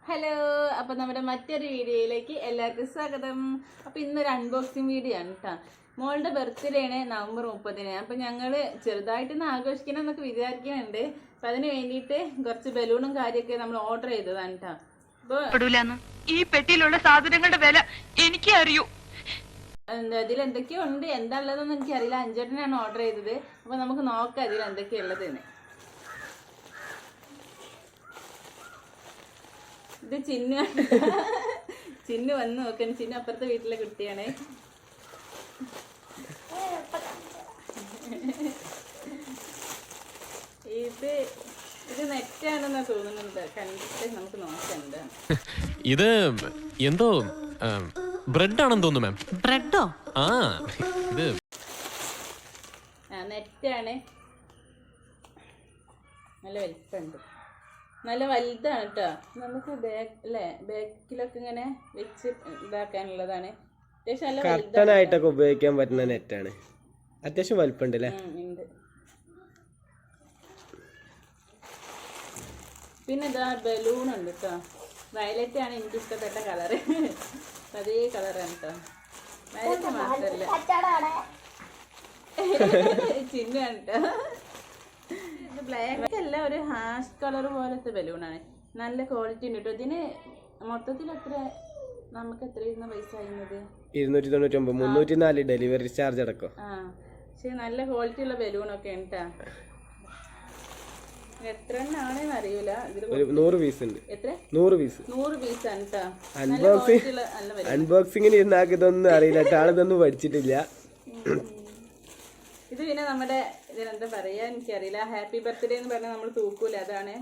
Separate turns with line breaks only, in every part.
Hello, അപ്പോൾ നമ്മുടെ മറ്റൊരു വീഡിയോയിലേക്ക് എല്ലാവർക്കും സ്വാഗതം. അപ്പോൾ ഇന്നൊരു അൺബോക്സിങ് വീഡിയോ ആണ് കേട്ടോ. മോളുടെ ബർത്ത്ഡേ ആണ് നവംബർ 30. അപ്പോൾ ഞങ്ങൾ ചെറുതായിട്ടൊന്ന് ആഘോഷിക്കണം എന്നൊക്കെ വിചാരിക്കുന്നുണ്ട്. അപ്പം അതിന് വേണ്ടിയിട്ട് കുറച്ച് ബലൂണും കാര്യമൊക്കെ നമ്മൾ ഓർഡർ ചെയ്തതാണ് കേട്ടോ. അപ്പോൾ
ഈ പെട്ടിയിലുള്ള സാധനങ്ങളുടെ വില എനിക്ക് അറിയൂ.
അതിൽ എന്തൊക്കെയോ ഉണ്ട്, എന്താ ഉള്ളതെന്ന് എനിക്കറിയില്ല. അഞ്ചേട്ടനാണ് ഓർഡർ ചെയ്തത്. അപ്പോൾ നമുക്ക് നോക്കാം അതിൽ എന്തൊക്കെയുള്ളതെന്ന്. ഇത് ചിന്നു വന്ന് നോക്കാൻ. ചിന്നു അപ്പുറത്തെ വീട്ടിലെ കുട്ടിയാണ്. ഇത് നെറ്റാണെന്നാ തോന്നുന്നുണ്ട്. കണ്ടിട്ട് നമുക്ക് നോക്കാം എന്താണ്
ഇത്. എന്തോ ബ്രെഡ് ആണെന്ന് തോന്നുന്നു മാം.
ബ്രെഡോ?
ആ, ഇത്
നെറ്റാണ്. നല്ല വലിപ്പമുണ്ട്, നല്ല വലുതാണ് കേട്ടോ. നമുക്ക് ബാക്കിലൊക്കെ ഇങ്ങനെ വെച്ച് ഇതാക്കാനുള്ളതാണ്. അത്യാവശ്യം നല്ല
കർട്ടനായിട്ടൊക്കെ ഉപയോഗിക്കാൻ പറ്റുന്ന നെറ്റാണ്. അത്യാവശ്യം വലിപ്പമുണ്ട് അല്ലേ?
ഉണ്ട്. പിന്നെ ഇതാ ബലൂൺ ഉണ്ട് കേട്ടോ. വയലറ്റ് ആണ് എനിക്ക് ഇഷ്ടപ്പെട്ട കളറ്. അതേ കളറാണ് കേട്ടോ. വയലറ്റ് മാത്രല്ല, ചിഹ്നമാണ് കേട്ടോ. ഇത് ബ്ലാക്ക് അല്ല, ഒരു ഹാഷ് കളർ പോലത്തെ ബലൂണാണ്. നല്ല ക്വാളിറ്റി ഉണ്ട് കേട്ടോ. ഇതിന് മൊത്തത്തിൽ നമുക്ക് എത്രയായിരുന്നു പൈസ ആയിരുന്നത്?
299, 304 ഡെലിവറി ചാർജ് അടക്കം.
ആ, പക്ഷെ നല്ല ക്വാളിറ്റി ഉള്ള ബലൂണൊക്കെ ഉണ്ട് കേട്ടോ. എത്ര എണ്ണാണെന്ന് അറിയൂല.
100 പീസ് ഉണ്ട്.
എത്ര?
100 പീസ്.
100 പീസാണ് കേട്ടോ.
അൺബോക്സിങ്ങിന് ഇരുന്നാക്ക് ഇതൊന്നും അറിയില്ല. ആളിതൊന്നും പഠിച്ചിട്ടില്ല.
ഇത് പിന്നെ നമ്മുടെ ഇതിനെന്താ പറയാ എനിക്കറിയില്ല. ഹാപ്പി ബർത്ത്ഡേ എന്ന് പറഞ്ഞാൽ നമ്മൾ തൂക്കൂല, അതാണ്.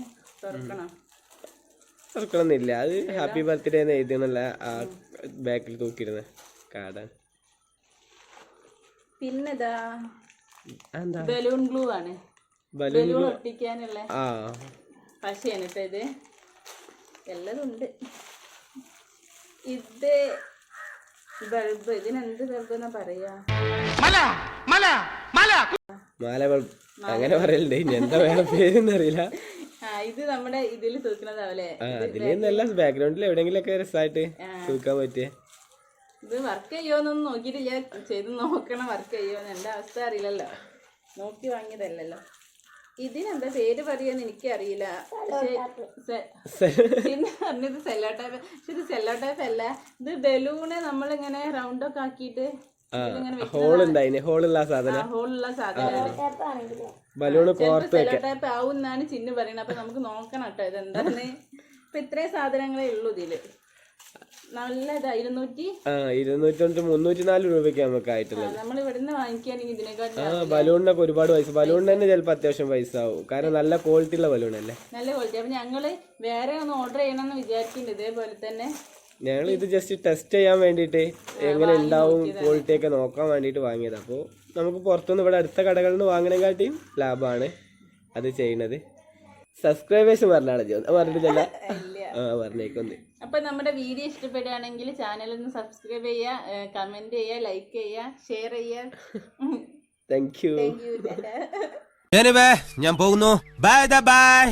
തുറക്കണമെന്നില്ല, അത് ഹാപ്പി ബർത്ത്ഡേ എന്ന് എഴുതിയെന്നല്ല ആ ബാക്കിൽ തൂക്കിയിരുന്ന കാർഡാണ്.
പിന്നെതാ ബലൂൺ ഗ്ലൂ ആണ്. ബലൂൺ ഒട്ടിക്കാനുള്ള പശയാണ് കേട്ടോ. ഇത് എല്ലതും ഉണ്ട്. ഇത് ബൾബ്. ഇതിനെന്ത് ബൾബ് എന്നാ പറയാ?
മാല ബൾബ് അങ്ങനെ പറയലുണ്ട്. ഇനി എന്താ വേറെ പേരെന്ന് അറിയില്ല.
ഇത് നമ്മുടെ ഇതിൽ തൂക്കണതാവല്ലേ?
അതിലെന്നല്ല, ബാക്ക്ഗ്രൗണ്ടിൽ എവിടെയെങ്കിലും ഒക്കെ രസമായിട്ട് തൂക്കാൻ പറ്റിയ.
ഇത് വർക്ക് ചെയ്യുമോന്നൊന്നും നോക്കിയിട്ടില്ല. ചെയ്ത് നോക്കണം വർക്ക് ചെയ്യുമോന്ന്. എൻ്റെ അവസ്ഥ അറിയില്ലല്ലോ, നോക്കി വാങ്ങിയതല്ലല്ലോ. ഇതിനെന്താ പേര് പറയാന്ന് എനിക്കറിയില്ല. പിന്നെ പറഞ്ഞത് സെല്ലോ ടൈപ്പ്. പക്ഷെ ഇത് സെല്ലോ ടൈപ്പ് അല്ല. ഇത് ബലൂണ് നമ്മളിങ്ങനെ റൗണ്ടൊക്കെ ആക്കിയിട്ട്
ഹോളുള്ള സാധനം. ബലൂണ്
സെല്ലോ ടൈപ്പ് ആവും എന്നാണ് ചിന്നു പറയുന്നത്. അപ്പൊ നമുക്ക് നോക്കണം കേട്ടോ ഇതെന്താന്ന്. ഇപ്പൊ ഇത്രയും സാധനങ്ങളേ ഉള്ളൂ ഇതില്. നല്ല
304 രൂപയ്ക്ക് നമുക്ക് ആയിട്ടുള്ളത്.
നമ്മൾ ഇവിടുന്ന് വാങ്ങിക്കുകയാണെങ്കിൽ ഇതിനെക്കാട്ടും
ബലൂണിനൊക്കെ ഒരുപാട് പൈസ. ബലൂണിന് തന്നെ ചിലപ്പോൾ അത്യാവശ്യം പൈസ ആവും, കാരണം നല്ല ക്വാളിറ്റി ഉള്ള ബലൂൺ അല്ലേ.
നല്ല ക്വാളിറ്റി. അപ്പൊ ഞങ്ങള് വേറെ ഒന്ന് ഓർഡർ ചെയ്യണമെന്ന് വിചാരിക്കുന്നുണ്ട്. ഇതേപോലെ തന്നെ
ഞങ്ങൾ ഇത് ജസ്റ്റ് ടെസ്റ്റ് ചെയ്യാൻ വേണ്ടിയിട്ട് എങ്ങനെ ഉണ്ടാവും ക്വാളിറ്റി ഒക്കെ നോക്കാൻ വേണ്ടിയിട്ട് വാങ്ങിയത്. അപ്പോൾ നമുക്ക് പുറത്തുനിന്ന് ഇവിടെ അടുത്ത കടകളിൽ നിന്ന് വാങ്ങണേക്കാട്ടിയും ലാഭമാണ് അത് ചെയ്യുന്നത്. സബ്സ്ക്രൈബേഴ്സ് പറഞ്ഞിട്ടില്ല, പറഞ്ഞേക്കൊന്ന്.
അപ്പൊ നമ്മുടെ വീഡിയോ ഇഷ്ടപ്പെടുകയാണെങ്കിൽ ചാനലൊന്ന് സബ്സ്ക്രൈബ് ചെയ്യുക, കമന്റ് ചെയ്യുക, ലൈക്ക് ചെയ്യുക, ഷെയർ ചെയ്യുക.
Thank you.
ഞാൻ പോകുന്നു. Bye bye.